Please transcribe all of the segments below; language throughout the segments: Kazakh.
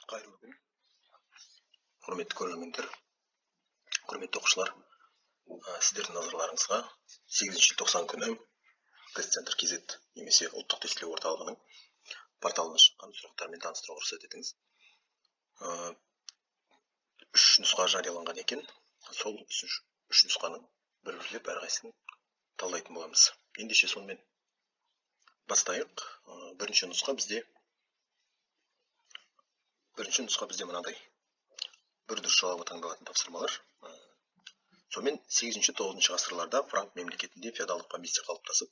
Қайырлы күн, құрметті көрермендер, құрметті оқушылар. Сіздердің назарларыңызға 8 желтоқсан күні тест-центр KZ немесе ұлттық тестілеу орталығының порталына шыққан сұрақтармен таныстыруға рұқсат етіңіз. 3 нұсқа жарияланған екен. Сол 3 нұсқаның бір-бірлеп әрқайсысын талдайтын боламыз. Ендеше сонымен бастайық. Бірінші нұсқа бізде мынандай. Бір дұрыс жауабы таңдалатын тапсырмалар. Сонымен 8-9 ғасырларда Франк мемлекетінде феодалдық поместье қалыптасып,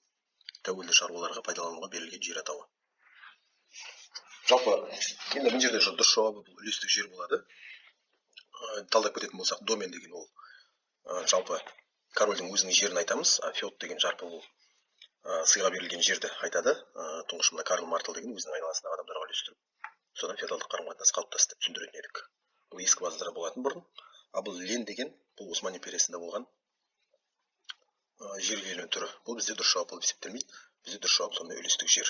тәуелді шаруаларға пайдалануға берілген жер атауы. Жалпы, енді мына жерде дұрыс жауабы бұл үлестік жер болады. Талдап кететін болсақ, домен деген ол жалпы корольдің өзінің жерін айтамыз, а феод деген жалпы ол сыйға берілген жерді айтады. Тұңғыш мына Карл Мартел деген өзінің айналасындағы адамдарға үлестіріп, содан феодалдық қарым-қатынас қалыптасты деп түсіндіретін едік. Бұл ескі базада болатын бұрын. А бұл лен деген бұл Осман империясында болған жер иелену түрі. Бұл бізде дұрыс жауап болып есептелмейді. Бізде дұрыс жауап сондай үлестік жер.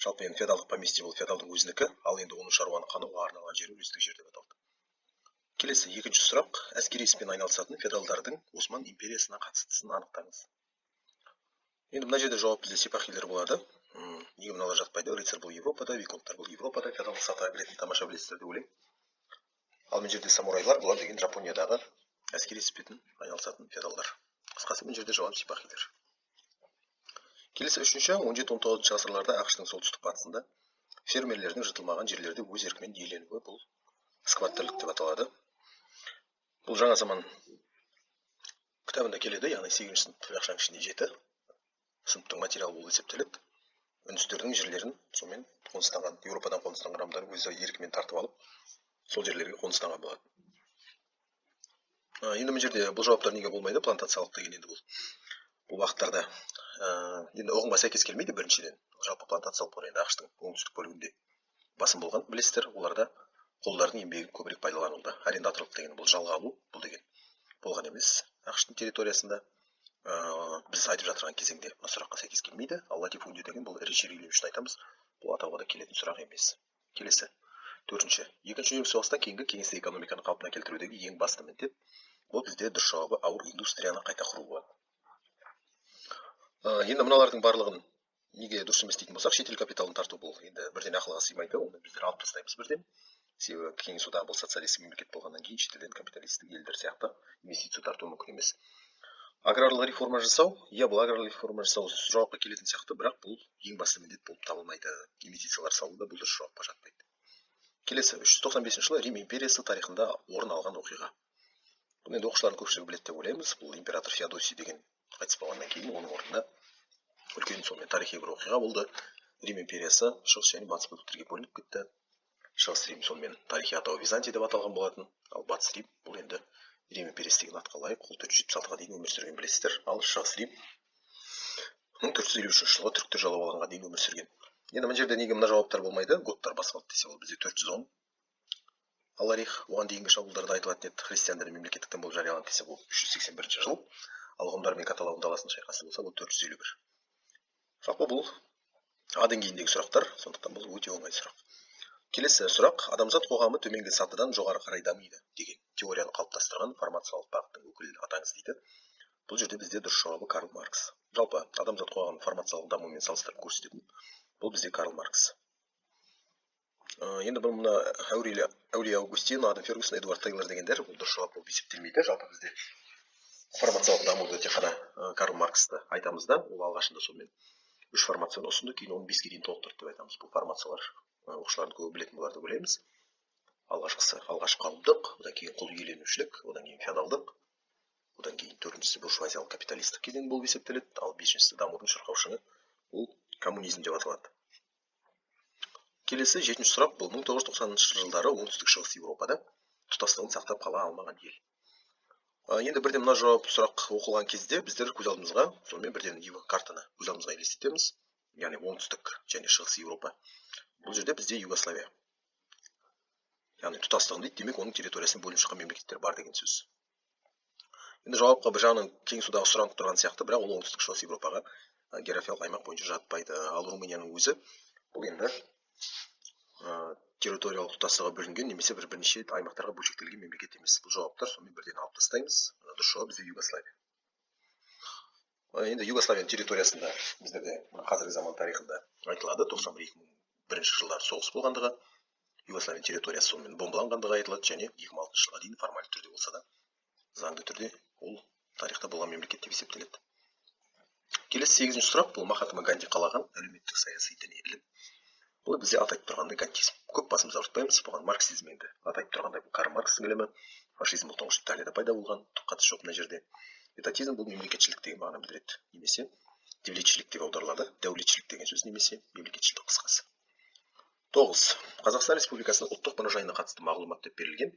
Жалпы енді феодалдық поместье бұл феодалдың өзінікі, ал енді оның шаруаны қануға арналған жері үлестік жер деп аталды. Келесі екінші сұрақ: әскери іспен айналысатын феодалдардың Осман империясына қатыстысын анықтаңыз. Енді мына жерде жауап бізде сипахилер болады. Неге мыналар жатпайды? Рыцарь бұл Европада, виконттар бұл Европада, феодалдық сатыға кіретін тамаша білесіздер деп ойлаймын. Ал мына жерде самурайлар бұлар деген Жапониядағы әскери іспен айналысатын феодалдар. Қысқасы мына жерде жауап сипахилер. Келесі үшінші: 17-19 ғасырларда ақш-тың солтүстік батысында фермерлердің жыртылмаған жерлерде өз еркімен иеленуі бұл скваттерлік деп аталады. Бұл жаңа заман кітабында келеді, яғни 8-ші сынып таяқшаның ішінде 7 сыныптың материалы болып есептеледі. Үндістердің жерлерін сонымен қоныстанған, Еуропадан қоныстанған адамдар өз еркімен тартып алып, сол жерлерге қоныстанған болады. Енді мына жерде бұл жауаптар неге болмайды? Плантациялық деген енді бұл уақыттарда енді ұғымға сәйкес келмейді. Біріншіден, жалпы плантациялық болған енді ақш-тың оңтүстік бөлігінде басым болған, білесіздер, оларда қолдардың еңбегі көбірек пайдаланылды. Арендаторлық деген бұл жалға алу, бұл деген болған емес ақш-тың территориясында. Біз айтып жатырған кезеңде бұл сұраққа сәйкес келмейді. Ал латифундия деген бұл ірі жер иелену үшін айтамыз. Бұл атауға да келетін сұрақ емес. Келесі төртінші: екінші дүниежүзілік соғыстан кейінгі кеңестік экономиканы қалпына келтірудегі ең басты міндет бұл бізде дұрыс жауабы ауыр индустрияны қайта құру болады. Енді мыналардың барлығын неге дұрыс емес дейтін болсақ, шетел капиталын тарту бұл енді бірден ақылға сыймайды, оны біздер алып тастаймыз бірден. Себебі кеңес одағы бұл социалистік мемлекет болғаннан кейін шетелден капиталистік елдер сияқты инвестиция тарту мүмкін емес. Аграрлық реформа жасау, бұл аграрлық реформа жасау жауапқа келетін сияқты, бірақ бұл ең басты міндет болып табылмайды. Инвестициялар салуда бұл дұрыс жауапқа жатпайды. Келесі 395 жылы Рим империясы тарихында орын алған оқиға. Бұл енді оқушылардың көпшілігі біледі деп ойлаймыз. Бұл император Феодосий деген қайтыс болғаннан кейін оның орнында үлкен сонымен тарихи бір оқиға болды. Рим империясы шығыс және батыс бөліктерге бөлініп кетті. Шығыс Рим сонымен тарихи атауы Византия деп аталған болатын. Ал батыс Рим бұл енді Рим империясы деген атқа лайық. Ол 476-ға дейін өмір сүрген білесіздер. Ал шығыс Рим 1453 жылы түріктер жаулап алғанға дейін өмір сүрген. Енді мына жерде неге мына жауаптар болмайды? Готтар басып десе ол бізде 410. Аларих оған дейінгі шабуылдарда айтылатын еді. Христиан діні мемлекеттік дін болып жарияланды десе бұл 381 жыл. Ал ғұндар мен каталон даласының шайқасы болса бұл 451. Жалпы бұл адан кейіндегі сұрақтар, сондықтан бұл өте оңай сұрақ. Келесі сұрақ: адамзат қоғамы төменгі сатыдан жоғары қарай дамиды деген теорияны қалыптастырған формациялық бағыттың өкілін атаңыз дейді. Бұл жерде бізде дұрыс жауабы Карл Маркс. Жалпы адамзат қоғамын формациялық дамумен салыстырып көрсететін бұл бізде Карл Маркс. Енді бұл мына Әулие Аугустин, Адам Фергюсон, Эдуард Тейлор дегендер бұл дұрыс жауап болып есептелмейді. Жалпы бізде формациялық дамуды тек қана Карл Марксты айтамыз да, ол алғашында сонымен 3 формацияны ұсынды, кейін оны 5-ге дейін толықтырды деп айтамыз. Бұл формациялар оқушылардың көбі білетін болар деп ойлаймыз. Алғашқысы алғашқы қауымдық, одан кейін құл иеленушілік, одан кейін феодалдық, одан кейін төртіншісі буржуазиялық капиталистік кезең болып есептеледі, ал бесіншісі дамудың шырқаушығы ол коммунизм деп аталады. Келесі 7-ші сұрақ: бұл 1990 жылдары оңтүстік шығыс Еуропада тұтастығын сақтап қала алмаған ел. Енді бірден мына жауап сұрақ оқылған кезде біздер көз алдымызға сонымен бірден картаны көз алдымызға елестетеміз. Яғни оңтүстік және шығыс Еуропа. Бұл жерде бізде Югославия. Яғни тұтастығын дейді, демек оның территориясын бөліп шыққан мемлекеттер бар деген сөз. Енді жауапқа бір жағынан кеңес одағы сұранып тұрған сияқты, бірақ ол оңтүстік шығыс Еуропаға географиялық аймақ бойынша жатпайды. Ал Румынияның өзі бұл енді территориялық тұтастығы бөлінген немесе бірнеше аймақтарға бөлшектелген мемлекет емес. Бұл жауаптар сонымен бірден алып тастаймыз. Дұрыс жауап бізде Югославия. Енді Югославия территориясында біздерде қазіргі заман тарихында айтылады 91-2001 жылдары соғыс болғандығы, Югославия территориясы сонымен бомбаланғандығы айтылады, және 2006 жылға дейін формальды түрде болса да заңды түрде ол тарихта болған мемлекет деп есептеледі. Келесі 8-ші сұрақ, бұл Махатма Ганди қалаған әлеуметтік саяси діни ілім. Бұл бізде атайтып тұрғандай гандизм. Көп басымыз ауыртпаймыз, бұған марксизм енді атайтып тұрғандай бұл Карл Маркстың ілімі. Фашизм бұл тұңғыш Италияда пайда болған, түк қатысы жоқ мына жерде. Этатизм бұл мемлекетшілік деген мағына білдіреді, немесе дәулетшілік деп аударылады. Дәулетшілік деген сөз немесе мемлекетшілік қысқасы. 9. Қазақстан Республикасының ұлттық мұражайына қатысты мағлұмат деп берілген.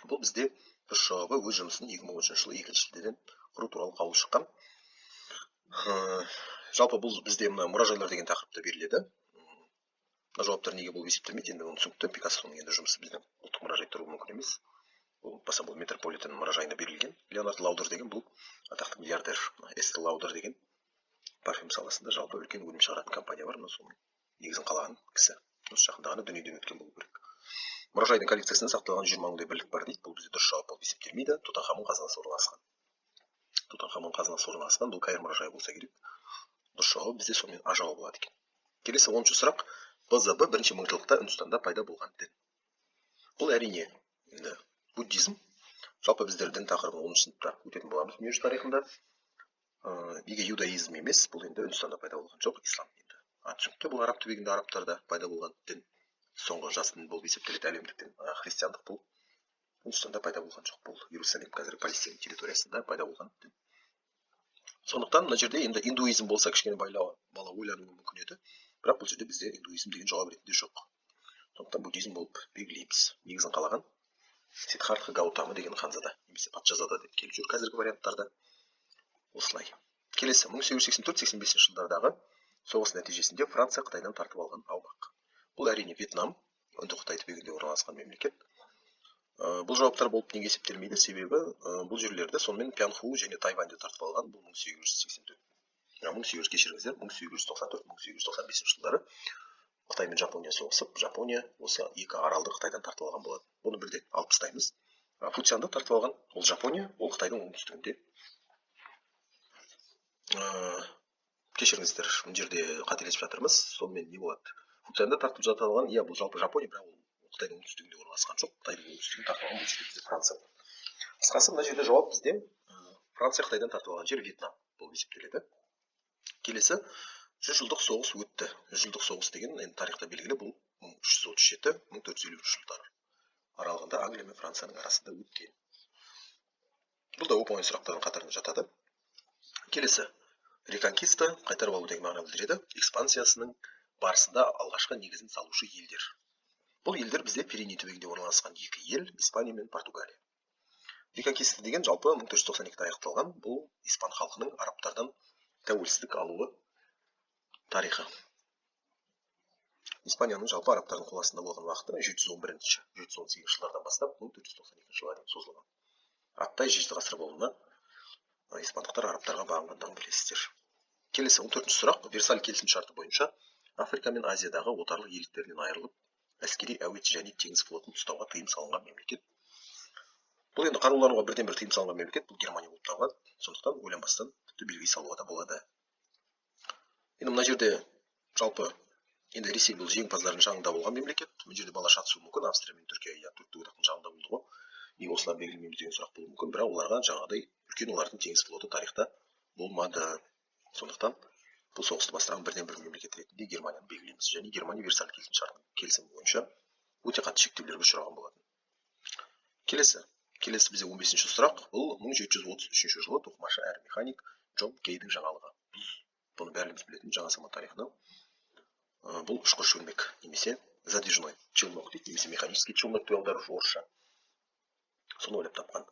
Бұл бізде дұрыс жауабы өз жұмысын 2013 жылы 2 шілдеден құру туралы қаулы шыққан. Жалпы бұл бізде мына мұражайлар деген тақырыпта беріледі. Мына жауаптар неге болып есептелмейді, енді оны түсінікті. Пикассоның енді жұмысы біздің ұлттық мұражай тұруы мүмкін емес. Бұл баса бұл метрополитен мұражайына берілген. Леонард Лаудер деген бұл атақты миллиардер. Эстер Лаудер деген парфюм саласында жалпы үлкен өнім шығаратын компания бар. Соның негізін қалаған кісі. Осы жақында ғана дүниеден өткен болу керек. Мұражайдың коллекциясында сақталған 20 мыңдай бірлік бар дейді. Бұл бізде дұрыс жауап болып есептелмейді. Тутанхамон қазынасы орналасқан. Тутанхамон қазынасы орналасқан, бұл Каир мұражайы болса керек. Дұрыс жауап бізде сонымен А жауабы болады екен. Келесі 10-ші сұрақ. БЗБ бірінші мыңжылдықта Үндістанда пайда болған дін. Бұл әрине енді буддизм. Жалпы біздер дін тақырыбын 10-шы сыныпта өтетін боламыз дүниежүзі тарихында. Неге иудаизм емес, бұл енді Үндістанда пайда болған жоқ, ислам енді. Түсінікті, бұл араб түбегінде арабтарда пайда болған дін. Соңғы жас дін болып есептеледі әлемдік дін. Христиандық бұл Үндістанда пайда болған жоқ. Бұл Иерусалим қазіргі Палестина территориясында пайда болған дін. Сондықтан мына жерде енді индуизм болса кішкене бала ойлануы мүмкін еді. Бірақ бұл жерде бізде индуизм деген жауап ретінде жоқ. Сондықтан буддизм болып белгілейміз. Негізін қалаған Сиддхартха Гаутама деген ханзада немесе патшазада деп келіп жүр қазіргі варианттарда. Осылай. Келесі 1884-85 жылдардағы соғыс нәтижесінде Франция Қытайдан тартып алған аумақ. Бұл әрине Вьетнам, Үнді Қытай түбегінде орналасқан мемлекет. Бұл жауаптар болып неге есептелмейді, себебі бұл жерлерді сонымен Пянху және Тайваньды тартып алған. Бұл 1894-1894-1895 жылдары Қытай мен Жапония соғысып, Жапония осы екі аралды Қытайдан тартып алған болады. Бұны бірден алып тастаймыз. Фуцзянды тартып алған ол Жапония, ол Қытайдың оңтүстігінде. Кешіріңіздер, мына жерде қателесіп жатырмыз. Сонымен не болады? Фуцзянды тартып жаталған, иә, бұл жалпы Жапония, бірақ ол Қытайдың оңтүстігінде орналасқан жоқ. Қытайдың оңтүстігін тартып алған бұл жерде бізде Франция. Қысқасы мына жерде жауап бізде Франция Қытайдан тартып алған жер Вьетнам болып есептеледі. Келесі 100 жылдық соғыс өтті. 100 жылдық соғыс деген енді тарихта белгілі, бұл 1337-1453 жылдар аралығында Англия мен Францияның арасында өткен. Бұл да оп-оңай сұрақтардың қатарына жатады. Келесі реконкиста, қайтарып алу деген мағына білдіреді. Экспансиясының барысында алғашқы негізін салушы елдер. Бұл елдер бізде Пиреней түбегінде орналасқан екі ел, Испания мен Португалия. Реконкиста деген жалпы 1492-де аяқталған. Бұл испан халқының арабтардан тәуелсіздік алуы тарихы. Испанияның жалпы арабтардың қол астында болған уақыты 711-718 жылдардан бастап 1492 жылға дейін созылған. Аттай 7 ғасыр болуына испандықтар арабтарға бағынғандығын білесіздер. Келесі 14-ші сұрақ. Версаль келісімшарты бойынша Африка мен Азиядағы отарлық иеліктерінен айырылып, әскери әуе және теңіз флотын ұстауға тыйым салынған мемлекет. Бұл енді қарулануға бірден-бір тыйым салынған мемлекет, бұл Германия болып табылады. Сондықтан ойланбастан тіпті белгі салуға да болады. Енді мына жерде жалпы енді Ресей бұл жеңімпаздардың жағында болған мемлекет. Мына жерде бала шатысуы мүмкін. Австрия мен Түркия төртті одақтың жағында болды ғой. Неге осылар белгілемейміз деген сұрақ болуы мүмкін, бірақ оларға жаңағыдай үлкен олардың теңіз флоты тарихта болмады. Сондықтан бұл соғысты бастаған бірден-бір мемлекет ретінде Германияны белгілейміз. Және Германия Версаль келісімі бойынша өте қатты шектеулерге ұшыраған болатын. Келесі бізде 15-ші сұрақ. Бұл 1733 жылы тоқымашы әрі механик Джон Кейдің жаңалығы. Бұны бәріміз білетін жаңа заман тарихынан. Бұл ұшқыр шөлмек немесе задвижной челнок дейді, немесе механический челнок деп аударушы орысша. Соны ойлап тапқан.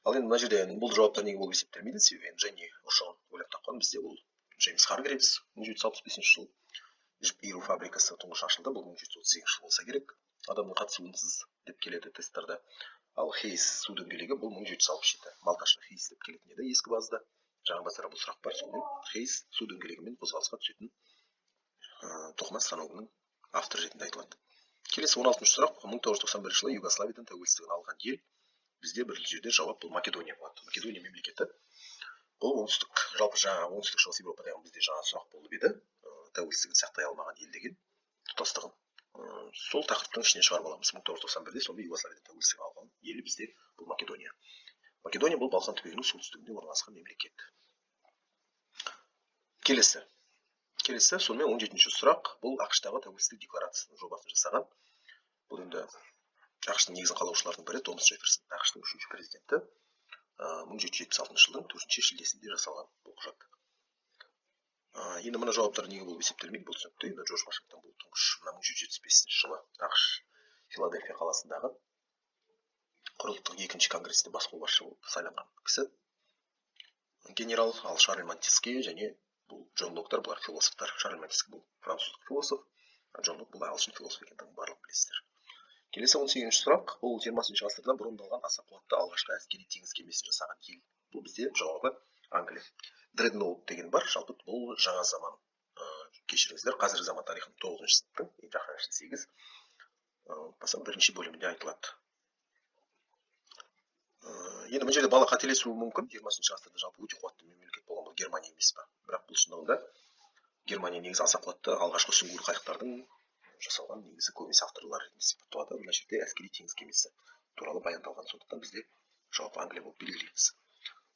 Ал енді мына жерде бұл жауаптар неге болып есептелмейді, себебі Дженни ошығын ойлап тапқан. Бізде ол Джеймс Харгрейвс 1765 жыл Иру фабрикасы тұңғыш ашылды. Бұл 1738 жыл болса керек. Адамның қатысуынсыз деп келеді тесттарда. Ал Хейс су дөңгелегі бұл 1767. Малташы Хейс деп келетін еді ескі базда. Жаңа базара бұл сұрақ бар. Сонымен Хейс су дөңгелегімен қозғалысқа түсетін тоқыма станогының автор ретінде айтылады. Келесі 16-шы сұрақ. 1991 жылы Югославиядан тәуелсіздігін алған ел. Бізде бір жерде жауап бұл Македония болады. Македония мемлекеті. Бұл оңтүстік, жалпы жаңа оңтүстік шығыс Европадағы бізде жаңа сұрақ болып еді. Тәуелсіздігін сақтай алмаған ел деген тұтастығын. Сол тақырыптың ішіне шығарып аламыз. 1991-де сонда Югославиядан тәуелсіздік алған елі бізде бұл Македония. Македония бұл Балқан түбегінің солтүстігінде орналасқан мемлекет. Келесі сонымен 17-ші сұрақ. Бұл ақш-тағы тәуелсіздік декларациясының жобасын жасаған. Бұл енді ақш-тың негізін қалаушылардың бірі Томас Джефферсон, ақш-тың 3-ші президенті. 1776 жылдың 4 шілдесінде жасалған бұл құжат. Енді мына жауаптар неге болып есептелмейді, бұл түсінікті. Енді Джордж Вашингтон бұл тұңғыш 1775 жылы ақш Филадельфия қаласындағы құрылтық 2-ші конгрессте бас қолбасшы болып сайланған кісі. Генерал, ал Шарль Монтескье және бұл Джон Локтар, бұлар философтар. Шарль Монтескье бұл француздық философ, Джон Лок бұл ағылшын философ екендігін барлығы білесіздер. Келесі 18-ші сұрақ. Бұл 20-шы ғасырда бұрындалған аса қуатты алғашқы әскери теңіз кемесін жасаған ел. Бұл бізде жауабы Англия. Дредноут деген бар. Жалпы бұл жаңа заман. Кешіріңіздер, қазіргі заман тарихының 9-шы сыныптың, жақыншы 8. Басам 1-ші бөлімінде айтылады. Енді мына жерде бала қателесуі мүмкін. 20-шы ғасырда жалпы өте қуатты мемлекет болған бұл Германия емес па? Бірақ бұл шындығында Германия негізі аса қуатты алғашқы сүңгуір қайықтардың жасалған негізі көбінесе авторлар ретінде сипатталады. Мына жерде әскери теңіз кемесі туралы баяндалған, сондықтан бізде жауап Англия болып белгілейміз.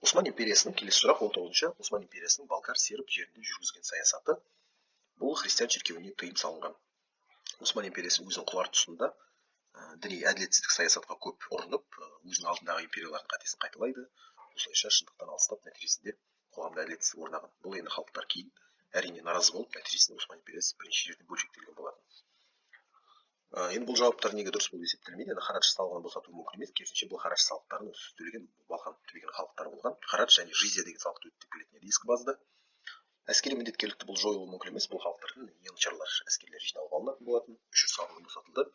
Осман империясының келесі сұрақ 19-шы. Осман империясының болгар серб жерінде жүргізген саясаты. Бұл христиан шіркеуіне тыйым салынған. Осман империясы өзінің құлар тұсында діни әділетсіздік саясатқа көп ұрынып, өзінің алдындағы империялардың қатесін қайталайды. Осылайша шындықтан алыстап, нәтижесінде қоғамда әділетсіздік орнаған. Бұл енді халықтар кейін әрине наразы болып, нәтижесінде Осман империясы бірнеше жерде бөлшектелген болатын. Енді бұл жауаптар неге дұрыс болып есептелмейді? Енді харадж салығын босату мүмкін емес, керісінше бұл харадж салықтарын осы төлеген Балқан түбегінің халықтары болған. Харадж және жизя деген салықты өтеп келетін еді ескі базда. Әскери міндеткерлікті бұл жойылуы мүмкін емес, бұл халықтардың янычарлар әскерлер жиналып алынатын болатын. Үшір салығы босатылды.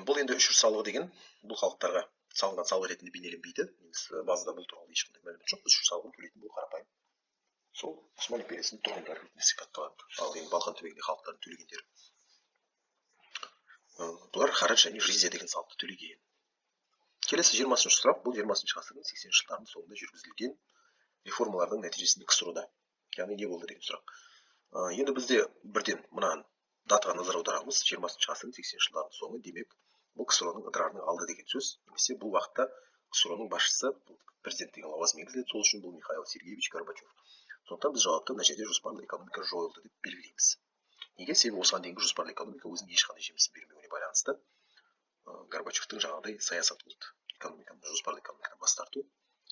Бұл енді үшір салығы деген бұл халықтарға салынған салық ретінде бейнеленбейді. Негізі базада бұл туралы ешқандай мәлімет жоқ. Үшір салығын төлейтін бұл қарапайым сол Осман империясының тұрғындары ретінде сипатталады. Ал енді Балқан түбегінде халықтардың төлегендері бұлар харадж және жизя деген салықты төлеген. Келесі 20-шы сұрақ. Бұл 20-шы ғасырдың 80-ші жылдарының соңында жүргізілген реформалардың нәтижесінде КСРО-да. Яғни не болды деген сұрақ. Енді бізде бірден мына датаға назар аударамыз. 20-шы ғасырдың 80-ші жылдарының соңы, демек, бұл КСРО-ның ыдырарының алды деген сөз. Немесе бұл уақытта КСРО-ның басшысы президент деген лауазым енгізіледі. Сол үшін бұл Михаил Сергеевич Горбачев. Сондықтан біз жауапты мына жерде жоспарлы экономика жойылды деп белгілейміз. Неге? Себебі осыған дейінгі жоспарлы экономика өзінің ешқандай жемісін бермеуіне байланысты Горбачевтың жаңағыдай саясаты болды. Жоспарлы экономикадан бас тарту,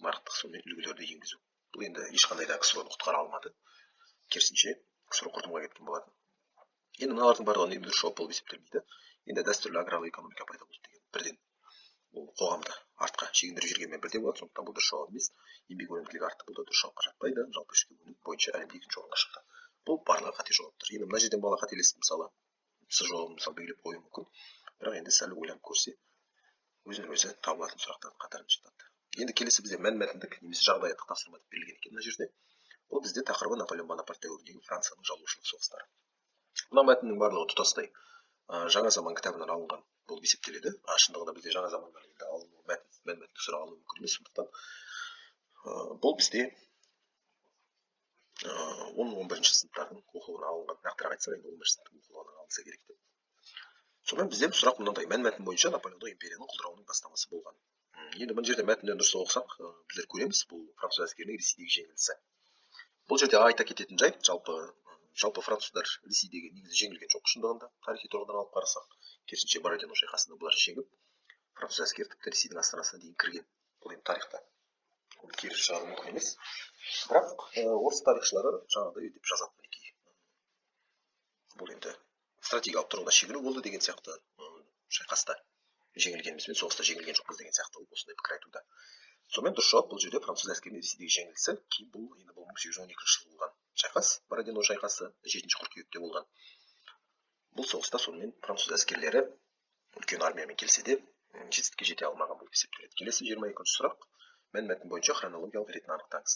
нарықтық сонымен үлгілерді енгізу. Бұл енді ешқандай да КСРО-ны құтқара алмады. Керісінше КСРО құрдымға кеткен болатын. Енді мыналардың барлығын енді дұрыс жауап болып есептелмейді. Енді дәстүрлі аграрлы экономика пайда болды деген бірден бұл қоғамды артқа шегіндіріп жібергенмен бірден болады. Сондықтан бұл дұрыс жауап емес. Еңбек өнімділігі артты, бұл да дұрыс жауапқа жатпайды. Жалпы ішкі өнім бойынша әлемде 2-ші орынға шықты. Бұл барлығы қате жауаптар. Енді мына жерден бала қателесіп, мысалы, сіз жауабын мысалы белгілеп қоюы мүмкін. Бірақ енді сәл ойланып көрсе, өзінен-өзі табылатын сұрақтардың қатарын жатады. Енді келесі бізде мәнмәтіндік немесе жағдаяттық тапсырма деп берілген екен мына жерде. Бұл бізде тақырыбы Наполеон Бонапарт дәуіріндегі Францияның жаулаушылық соғыстары. Мына мәтіннің барлығы тұтастай жаңа заман кітабынан алынған болып есептеледі. Шындығында бізде жаңа заманнан енді алынуы мәнмәтіндік сұрақ алуы мүмкін емес. Сондықтан бұл бізде 10-11-ші сыныптардың оқулығынан алынған. Нақтырақ айтсақ, енді 11-ші сыныптың оқулығынан алынса керек деп. Сонымен бізде сұрақ мынандай: мәнмәтін бойынша Наполеондық империяның құлдырауының бастамасы болған. Енді бұл жерде мәтіннен дұрыс оқысақ, біздер көреміз, бұл француз әскерінің Ресейдегі жеңілісі. Бұл жерде айта кететін жайт, жалпы француздар Ресейдегі негізі жеңілген жоқ шындығында. Тарихи тұрғыдан алып қарасақ, керісінше Бородино шайқасында бұлар жеңіп, француз әскері тіпті Ресейдің астанасына дейін кірген. Бұл енді тарихта теріс шығару мүмкін емес. Бірақ орыс тарихшылары жаңағыдай өйтіп жазады мінекей. Бұл енді стратегиялық тұрғыда шегіну болды деген сияқты, шайқаста жеңілгенімізбен соғыста жеңілген жоқпыз деген сияқты осындай пікір айтуда. Сонымен дұрыс жауап бұл жерде француз әскерінің Ресейдегі жеңілісі. Кейін бұл 1812 жылы болған шайқас, Бородино шайқасы 7 қыркүйекте болған. Бұл соғыста сонымен француз әскерлері үлкен армиямен келсе де жетістікке жете алмаған болып есептеледі. Келесі 22-ші сұрақ. Мәнмәтін бойынша хронологиялық ретін анықтаңыз.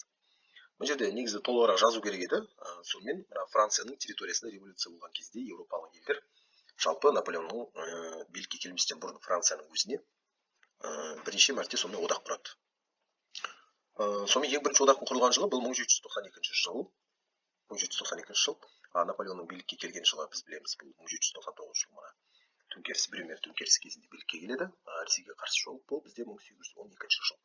Бұл жерде негізі толығырақ жазу керек еді. Сонымен Францияның территориясында революция болған кезде Еуропалық елдер Жалпы Наполеонның билікке келместен бұрын Францияның өзіне бірнеше мәрте сонымен одақ құрады. Сонымен ең бірінші одақтың құрылған жылы бұл 1792 жыл. 1792 жыл. Наполеонның билікке келген жылы біз білеміз, бұл 1799 жыл. Мына төңкеріс, Брюмер төңкерісі кезінде билікке келеді. Ресейге қарсы жолық бұл бізде 1812 жыл.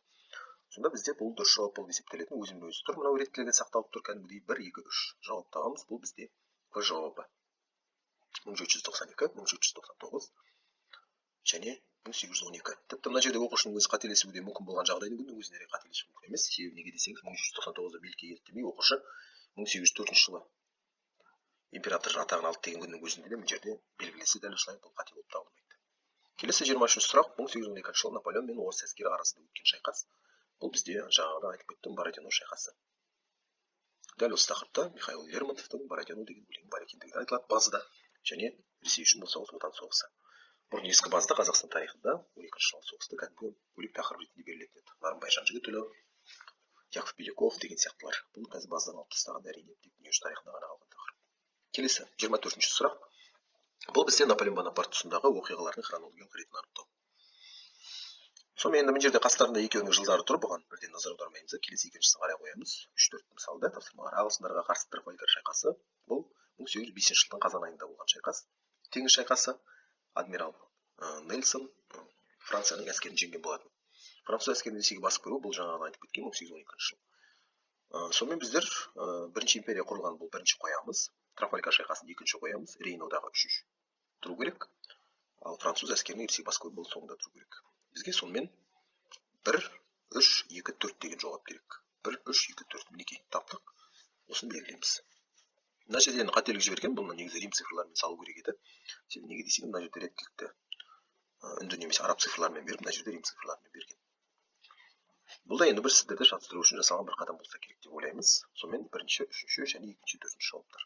Сонда бізде бұл дұрыс жауап болып есептелетін, өзімен өзі тұр. Мынау реттілігі сақталып тұр, кәдімгідей 1, 2, 3 жауап табамыз. Бұл бізде В жауабы. 1792, 1799 және 1812. Тіпті мына жерде оқушының өзі қателесуі де мүмкін болған жағдайдың өзіне қателесу мүмкін емес. Себебі неге десеңіз, 1799-да билікке келді демей, оқушы 1804 жылы император атағын алды деген күннің өзінде де бұл жерде белгілесе дәл осылай бұл қате болып табылмайды. Келесі 23-ші сұрақ 1812 жылы Наполеон мен орыс әскері арасында өткен шайқас. Бұл бізде жаңағыда айтып кеттім, Бородино шайқасы. Дәл осы тақырыпта Михаил Лермонтовтың Бородино деген өлеңі бар екендігі айтылады базада, және Ресей үшін бұл соғыс отан соғысы. Бұрын ескі базда Қазақстан тарихында 12-ші жыл соғысты кәдімгі бөлек тақырып ретінде берілетін еді. Нарынбай Жантүркіұлы, Яков Беляков деген сияқтылар. Бұл қазір баздан алып тастаған, әрине тек дүниежүзі тарихында ғана қалған тақырып. Келесі 24-ші сұрақ. Бұл бізде Наполеон Бонапарт тұсындағы оқиғалардың хронологиялық ретін анықтау. Сонымен енді мына жерде қастарында екеуінің жылдары тұр, бұған бірден назар аудармаймыз. Келесі екіншісін қарай қоямыз. 3-4 мысалда тапсырмалар. Ағылшындарға қарсы Трафальгар шайқасы. Бұл 1805 жылдың қазан айында болған шайқас. Теңіз шайқасы. Адмирал Нельсон Францияның әскерін жеңген болатын. Француз әскерін Ресейге басып кіру бұл жаңағы айтып кеткен 1812 жыл. Сонымен біздер бірінші империя құрылған бұл бірінші қоямыз. Трафальгар шайқасын екінші қоямыз. Рейн одағы үшінші тұру керек. Ал француз әскерінің Ресейге басып кіру бұл соңында тұру керек. Бізге сонымен 1, 3, 2, 4 деген жауап керек. 1, 3, 2, 4 мінекей таптық. Осыны белгілейміз. Мына жерде енді қателік жіберген, бұл негізі рим цифрларымен салу керек еді. Себебі неге десең, мына жерде реттілікті үнді немесе араб цифрларымен беріп, мына жерде рим цифрларымен берген. Бұл да енді бір сіздерді шатыстыру үшін жасалған бір қадам болса керек деп ойлаймыз. Сонымен бірінші, үшінші және екінші, төртінші жауаптар.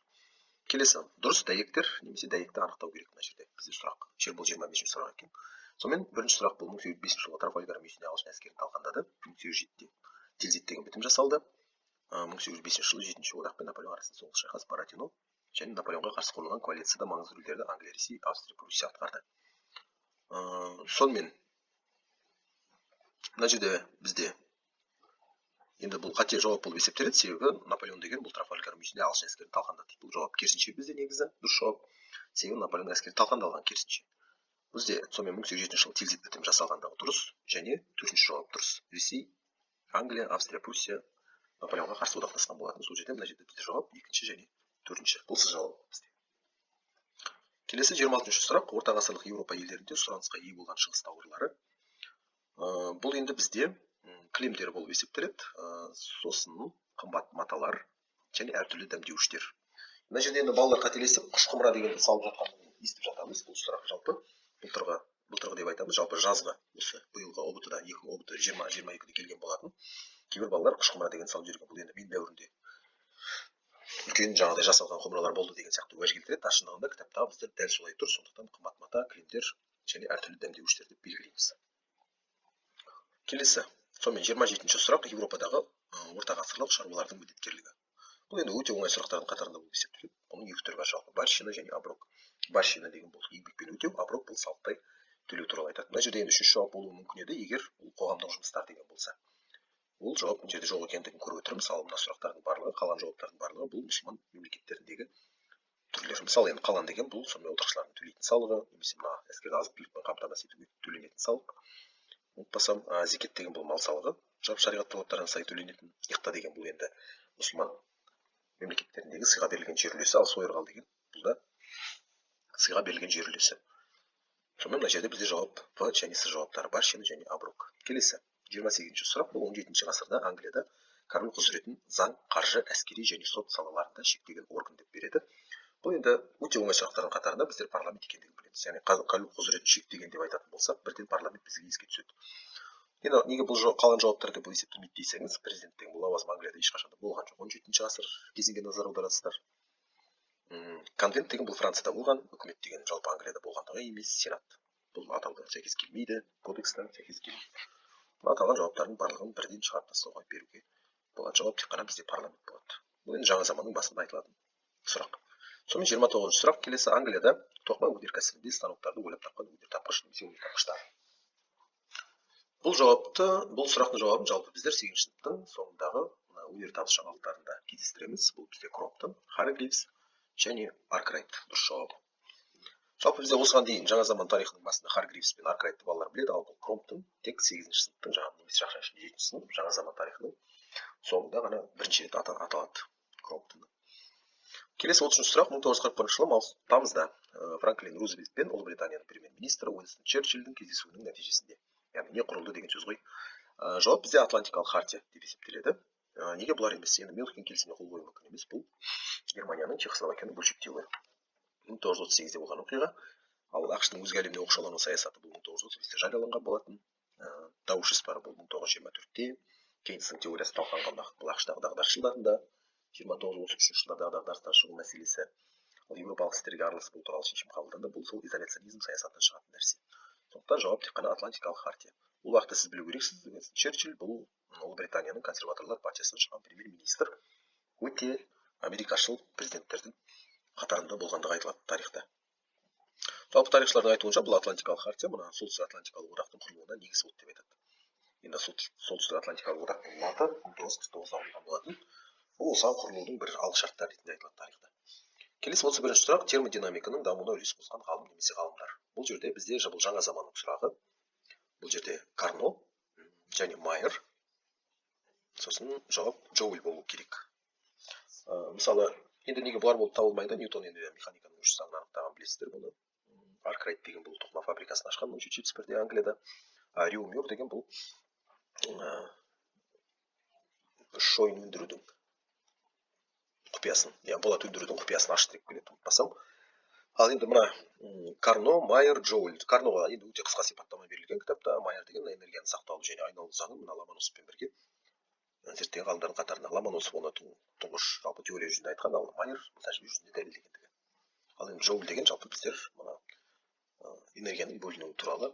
Келесі, дұрыс дәйектер немесе дәйекті анықтау керек мына жерде. Бізде сұрақ. Бұл 25-ші сұрақ екен. Сонымен бірінші сұрақ бұл 1805 жылы Трафальгар мүйісіне ағылшын әскерін талқандады. 1807-те Тильзит деген бітім жасалды. 1805 жылы 7-ші одақ пен Наполеон арасында соғыс шайқас Бородино және Наполеонға қарсы құрылған коалицияда маңызды рөлдерді Англия, Ресей, Австрия, Пруссия атқарды. Сонымен мына жерде бізде енді бұл қате жауап болып есептеледі, себебі Наполеон деген бұл Трафальгар мүйісіне ағылшын әскерін талқандады. Бұл жауап керісінше бізде негізі дұрыс жауап. Себебі Наполеон әскері талқандалған керісінше. Бізде сонымен 1807 жылы Тильзит бітімі жасалғандағы дұрыс және төртінші жауап дұрыс. Ресей, Англия, Австрия, Пруссия Наполеонға қарсы одақтасқан болатын. Сол жерде мына жерде бізде жауап екінші және төртінші. Бұл сіз жауап бізде. Келесі 26-ші сұрақ. Орта ғасырлық Еуропа елдерінде сұранысқа ие болған шығыс тауарлары. Бұл енді бізде кілемдер болып есептеледі. Сосын қымбат маталар және әртүрлі дәмдеуіштер. Мына жерде енді балалар қателесіп, қыш құмыра дегенді салып жатқанын естіп жатамыз. Бұл сұрақ жалпы былтырғы деп айтамыз. Жалпы жазғы осы биылғы ОБТ-да 2020-22-де келген болатын. Кейбір балалар қыш құмыра деген салып жүрген. Бұл енді мен дәуірінде үлкен жаңағыдай жасалған құмыралар болды деген сияқты уәж келтіреді. Шындығында кітаптағы біздер дәл солай тұр. Сондықтан қымбат мата, кілемдер және әртүрлі дәмдеуіштер деп белгілейміз. Келесі. Сонымен 27-ші сұрақ Еуропадағы орта ғасырлық шаруалардың міндеткерлігі. Бұл енді өте оңай сұрақтардың қатарында болып есептеледі. Оның екі түрі бар жалпы. Барщина және оброк. Барщина деген бұл еңбекпен өтеу, оброк бұл салықтай төлеу туралы айтады. Мына жерде енді үшінші жауап болуы мүмкін еді, егер бұл қоғамдық жұмыстар деген болса. Бұл жауап мына жерде жоқ екендігін көріп отырмыз. Мысалы мына сұрақтардың барлығы, қалған жауаптардың барлығы бұл мұсылман мемлекеттеріндегі түрлер. Мысалы енді қалан деген бұл сонымен отырықшылардың төлейтін салығы, немесе мына әскерді азық-түлікпен қамтамасыз етуге төленетін салық. Ұмытпасам, зекет деген бұл мал салығы, шариғат талаптарына сай төленетін. Иқта деген бұл енді мұсылман мемлекеттеріндегі сыйға берілген жер үлесі, ал сойырғал деген бұл да сыйға берілген жер үлесі. Сонымен мына жерде бізде жауап В және С жауаптары бар, шені және абрук. Келесі 28-ші сұрақ бұл 17-ші ғасырда Англияда король құзыретін заң, қаржы, әскери және сот салаларында шектеген орган деп береді. Бұл енді өте оңай сұрақтардың қатарында біздер парламент екендігін білеміз. Яғни король құзыретін шектеген деп айтатын болсақ, бірден парламент бізге еске түседі. Енді неге бұл қалған жауаптар деп бұл есептелмейді десеңіз, президент деген бұл лауазым Англияда ешқашанда болған жоқ. 17-ші ғасыр кезеңге назар аударасыздар. Конвент деген бұл Францияда болған, үкімет деген жалпы Англияда болғандығы емес, сенат. Бұл атаудан сәйкес келмейді, кодекстан сәйкес келмейді. Бұл аталған жауаптардың барлығын бірден шығарып тастауға беруге болады. Жауап тек қана бізде парламент болады. Бұл енді жаңа заманның басында айтылатын сұрақ. Сонымен 29-шы сұрақ келесі: Англияда тоқыма өнеркәсібінде станоктарды ойлап тапқан өнертапқыш немесе өнертапқыштар. Бұл сұрақтың жауабын жалпы біздер 8-ші сыныптың соңындағы өнертабыс жаңалықтарында кездестіреміз. Бұл бізде Кроптон, Харгривс және Аркрайт дұрыс жауап. Жалпы бізде осыған дейін жаңа заман тарихының басында Харгривс пен Аркрайтты балалар біледі, ал бұл Кроптон тек 8-ші сыныптың немесе 7-ші сынып жаңа заман тарихының соңында ғана бірінші рет аталады Кроптон. Келесі 30-шы сұрақ: 1941 жылы тамызда Франклин Рузвельт пен Ұлыбританияның премьер-министрі Уинстон Черчилльдің кездесуінің нәтижесінде, яғни не құрылды деген сөз ғой. Жауап бізде Атлантикалық хартия деп есептеледі. Неге бұлар емес? Енді Мюнхен келісіміне қол қою мүмкін емес. Бұл Германияның Чехословакияны бөлшектеуі. 1938-де болған оқиға. Ал ақш-тың өзге әлемде оқшаулану саясаты бұл 1935-те жарияланған болатын. Дауыс жоспары бұл 1924-те. Кейнстің теориясы талқыланған уақыт бұл ақш-тағы дағдарыс жылдарында. 29-33 жылдардағы дағдарыстан шығу мәселесі. Ал еуропалық істерге араласып бұл туралы шешім қабылданды. Бұл сол изоляционизм саясатынан шығатын нәрсе. Сондықтан жауап тек қана Атлантикалық хартия. Бұл уақытта сіз білу керексіз, Уинстон Черчилль бұл Ұлыбританияның консерваторлар партиясынан шыққан премьер-министр, өте америкашыл президенттердің қатарында болғандығы айтылады тарихта. Жалпы тарихшылардың айтуынша бұл Атлантикалық хартия мына Солтүстік Атлантикалық одақтың құрылуына негіз болды деп айтады. Енді Солтүстік Атлантикалық одақтың аты 1949-да құрылған болатын. Бұл осыған құрылудың бір алғышарттары ретінде айтылады тарихта. Келесі 31-ші сұрақ: термодинамиканың дамуына үлес қосқан ғалым немесе ғалымдар. Бұл жерде бізде бұл жаңа заманның сұрағы. Бұл жерде Карно және Майер. Сосын жауап Джоуль болу керек. Мысалы, енді неге бұлар болып табылмайды? Ньютон енді механиканың 3 заңын анықтаған, білесіздер бұны. Аркрайт деген бұл тоқыма фабрикасын ашқан 1771-де Англияда. Рюмер деген бұл шойын өндірудің құпиясын, болат өндірудің құпиясын ашты деп келеді, ұмытпасам. Ал енді мына Карно, Майер, Джоуль. Карноға енді өте қысқа сипаттама берілген кітапта. Майер деген энергияны сақталу және айналу заңын мына Ломоносовпен бірге зерттеген ғалымдардың қатарына. Ломоносов оны тұңғыш жалпы теория жүзінде айтқан, ал Майер тәжірибе жүзінде дәлелдегендігі. Ал енді Джоуль деген жалпы біздер мына энергияның бөлінуі туралы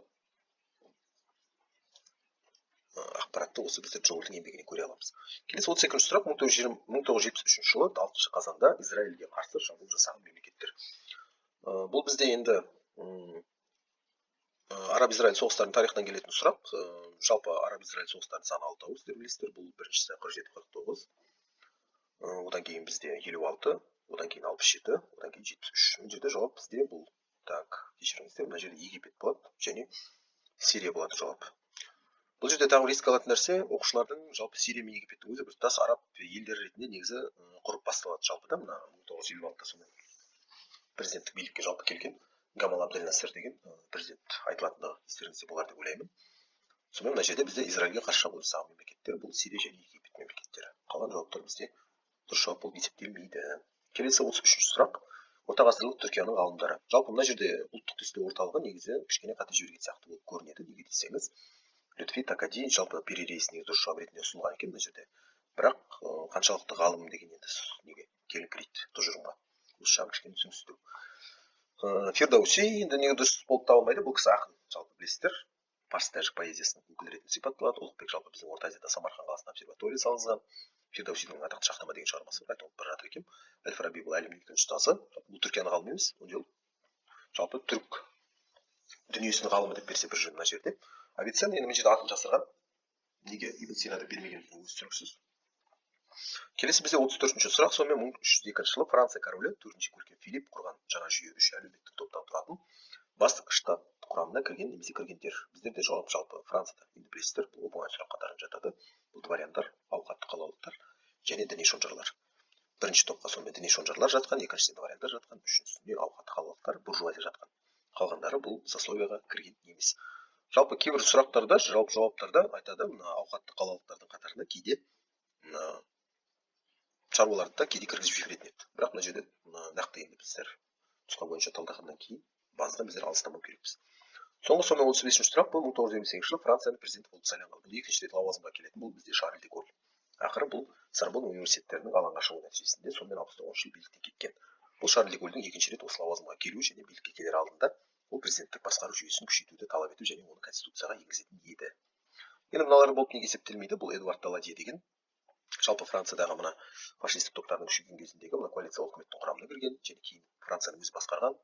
ақпаратты осы біздер Джоульдің еңбегінен көре аламыз. Келесі 32-ші сұрақ: 1973 жылы 6 қазанда Израильге қарсы шабуыл жасаған мемлекеттер. Бұл бізде енді Араб-Израиль соғыстарының тарихынан келетін сұрақ. Жалпы Араб-Израиль соғыстарының саны 6, сіздер білесіздер. Бұл біріншісі 47-49. Одан кейін бізде 56, одан кейін 67, одан кейін 73. Бұл жерде жауап бізде бұл. Кешіріңіздер, мына жерде Египет болады және Сирия болады жауап. Бұл жерде тағы еске алатын нәрсе, оқушылардың жалпы Сирия мен Египеттің өзі бір тұтас араб елдері ретінде негізі құрып басталады жалпыда. Мына 1956-та сонымен президенттік билікке жалпы келген Гамал Абдель Насер деген президент айтылатындығы естеріңізде болар деп ойлаймын. Сонымен мына жерде бізде Израильге қарсы шабуыл жасаған мемлекеттер бұл Сирия және Египет мемлекеттері. Қалған жауаптар бізде дұрыс жауап болып есептелмейді. Келесі 33-ші сұрақ: орта ғасырлық Түркияның ғалымдары. Жалпы мына жерде ұлттық тестілеу орталығы негізі кішкене қате жіберген сияқты болып көрінеді. Неге десеңіз, Лютфи Такади жалпы перерейс негізі дұрыс жауап ретінде ұсынылған екен мына жерде. Бірақ қаншалықты ғалым деген енді неге келіңкірейді тұжырымға. Осы жағын кішкене түсіністеу. Фирдауси енді неге дұрыс болып табылмайды? Бұл кісі ақын, жалпы білесіздер. Парсы тәжік поэзиясының өкілі ретінде сипатталады. Ұлықбек жалпы біздің Орта Азияда Самарқан қаласында обсерватория салынған. Фирдаусидің атақты шахнама деген шығармасы бар, айтып бір жатыр екен. Әл-Фараби бұл әлемнің екінші ұстазы. Бұл Түркияның ғалымы емес, ол жалпы түрік дүниесінің ғалымы деп берсе бір жөн мына жерде. Авиценна енді мына жерде атын жасырған. Неге Ибн Синады бермегендігін өзі түсініксіз. Келесі бізде 34-ші сұрақ. Сонымен 1302 жылы Франция королі 4-ші көркем Филипп құрған жаңа жүйе 3 әлеуметтік топтан тұратын басты штат құрамына кірген немесе кіргендер. Біздерде жауап жалпы Францияда енді білесіздер, бұл оңай сұрақ қатарына жатады. Бұл дворяндар, ауқатты қалаулықтар және діни шонжарлар. Бірінші топқа сонымен діни шонжарлар жатқан, екіншісінде дворяндар жатқан, үшіншісінде ауқатты қалаулықтар, буржуазия жатқан. Қалғандары бұл сословияға кірген емес. Жалпы кейбір сұрақтарда, жалпы жауаптарда айтады, мына ауқатты қалаулықтардың қатарына кейде шаруаларды да кейде кіргізіп жіберетін еді. Бірақ мына жерде нақты енді біздер нұсқа бойынша талдағаннан кейін базадан біздер алыстамау керекпіз. Соңғы 35-ші сұрақ. Бұл 1958 жылы Францияның президенті болып сайланған. Бұл екінші рет лауазымға келетін. Бұл бізде Шарль де Голль. Ақыры бұл Сорбонна университеттерінің алаңға шығу нәтижесінде сонымен 69 жыл биліктен кеткен. Бұл Шарль де Голльдің екінші рет осы лауазымға келуі және билікке келер алдында ол президенттік басқару жүйесін күшейтуді талап ету және оны конституцияға енгізетін еді. Енді мыналар болып неге есептелмейді? Бұл Эдуард Даладье деген жалпы Франциядағы мына фашистік топтардың күшейген кезіндегі мына коалициялық үкіметтің құрамына кірген және кейін Францияны өзі басқарған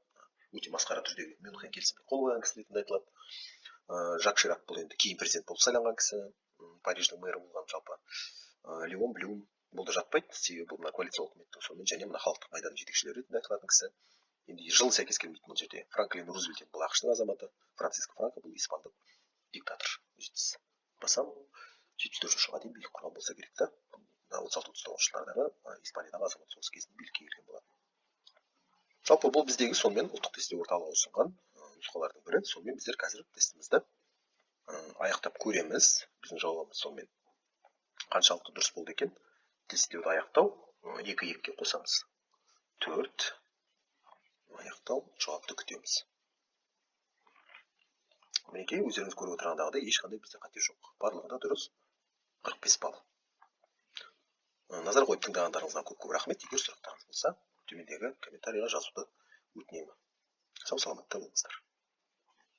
өте масқара түрдегі Мюнхен келісіміне қол қойған кісі ретінде айтылады. Жак Ширак бұл енді кейін президент болып сайланған кісі, Париждің мэрі болған. Жалпы Леон Блюм бұл да жатпайды, себебі бұл мына коалициялық үкіметтің сонымен және мына халықтық майданның жетекшілері ретінде айтылатын кісі. Енді жылы сәйкес келмейді бұл жерде. Франклин Рузвельт бұл ақш-тың азаматы, Франциско Франко бұл испандық диктатор. Басам 74 жылға дейін билік құрған болса керек та. 36-39 жылдардағы Испаниядағы азамат соғысы кезінде билікке келген болатын. Жалпы бұл біздегі сонымен ұлттық тестілеу орталығы ұсынған нұсқалардың бірі. Сонымен біздер қазір тестімізді аяқтап көреміз. Біздің жауабымыз сонымен қаншалықты дұрыс болды екен. Тестілеуді аяқтау 2-2-ге қосамыз. 4 аяқтау, жауапты күтеміз. Мінекей өздеріңіз көріп отырғандағыдай ешқандай бізде қате жоқ. Барлығы да дұрыс. 45 балл. Назар қойып тыңдағандарыңызға көп рахмет. Егер сұрақтарыңыз болса, төмендегі комментарийға жазуды өтінемін. Сау саламатта болыңыздар.